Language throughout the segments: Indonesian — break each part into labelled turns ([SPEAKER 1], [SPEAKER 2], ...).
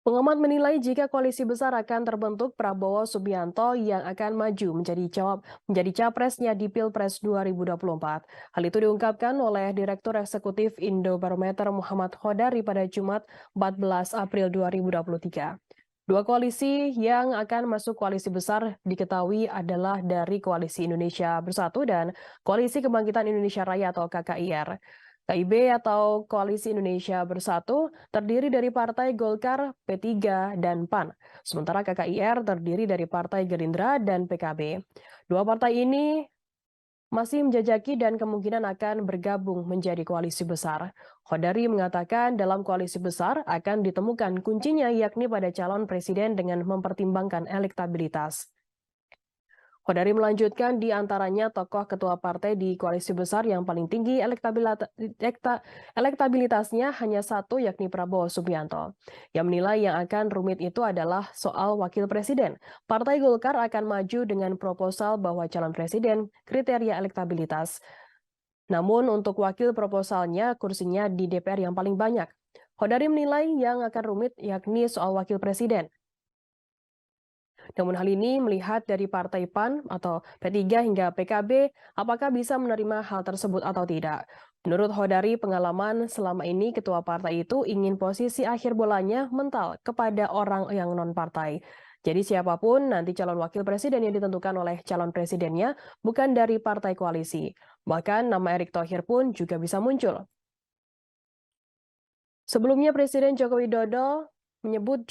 [SPEAKER 1] Pengamat menilai jika koalisi besar akan terbentuk, Prabowo Subianto yang akan maju menjadi capresnya di Pilpres 2024. Hal itu diungkapkan oleh Direktur Eksekutif Indobarometer Muhammad Khodari pada Jumat 14 April 2023. Dua koalisi yang akan masuk koalisi besar diketahui adalah dari Koalisi Indonesia Bersatu dan Koalisi Kebangkitan Indonesia Raya atau KKIR. KIB atau Koalisi Indonesia Bersatu terdiri dari Partai Golkar, P3, dan PAN. Sementara KKIR terdiri dari Partai Gerindra dan PKB. Dua partai ini masih menjajaki dan kemungkinan akan bergabung menjadi koalisi besar. Khodari mengatakan dalam koalisi besar akan ditemukan kuncinya yakni pada calon presiden dengan mempertimbangkan elektabilitas. Khodari melanjutkan di antaranya tokoh ketua partai di koalisi besar yang paling tinggi elektabilitasnya hanya satu yakni Prabowo Subianto. Yang menilai yang akan rumit itu adalah soal wakil presiden. Partai Golkar akan maju dengan proposal bahwa calon presiden kriteria elektabilitas. Namun untuk wakil proposalnya kursinya di DPR yang paling banyak. Khodari menilai yang akan rumit yakni soal wakil presiden. Namun hal ini melihat dari Partai PAN atau P3 hingga PKB, apakah bisa menerima hal tersebut atau tidak. Menurut Khodari, pengalaman selama ini ketua partai itu ingin posisi akhir bolanya mental kepada orang yang non-partai. Jadi siapapun nanti calon wakil presiden yang ditentukan oleh calon presidennya bukan dari partai koalisi. Bahkan nama Erick Thohir pun juga bisa muncul. Sebelumnya Presiden Joko Widodo menyebut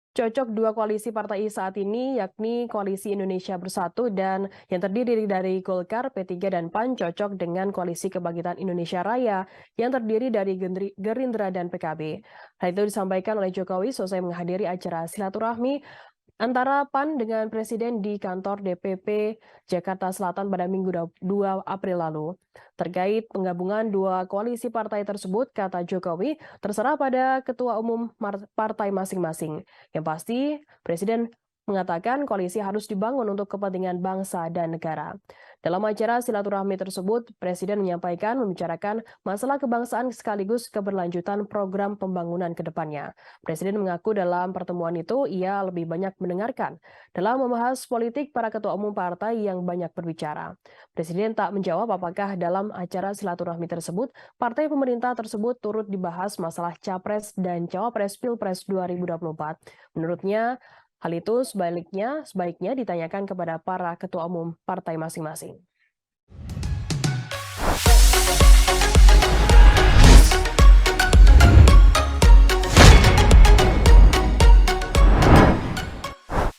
[SPEAKER 1] cocok dua koalisi partai saat ini, yakni Koalisi Indonesia Bersatu dan yang terdiri dari Golkar, P3, dan PAN cocok dengan Koalisi Kebangkitan Indonesia Raya yang terdiri dari Gerindra dan PKB. Hal itu disampaikan oleh Jokowi selesai menghadiri acara silaturahmi antara PAN dengan Presiden di kantor DPP Jakarta Selatan pada Minggu 2 April lalu. Terkait penggabungan dua koalisi partai tersebut, kata Jokowi, terserah pada ketua umum partai masing-masing. Yang pasti, Presiden mengatakan koalisi harus dibangun untuk kepentingan bangsa dan negara. Dalam acara silaturahmi tersebut, Presiden membicarakan masalah kebangsaan sekaligus keberlanjutan program pembangunan ke depannya. Presiden mengaku dalam pertemuan itu ia lebih banyak mendengarkan dalam membahas politik para ketua umum partai yang banyak berbicara. Presiden tak menjawab apakah dalam acara silaturahmi tersebut partai pemerintah tersebut turut dibahas masalah Capres dan Cawapres Pilpres 2024. Menurutnya, hal itu sebaiknya ditanyakan kepada para ketua umum partai masing-masing.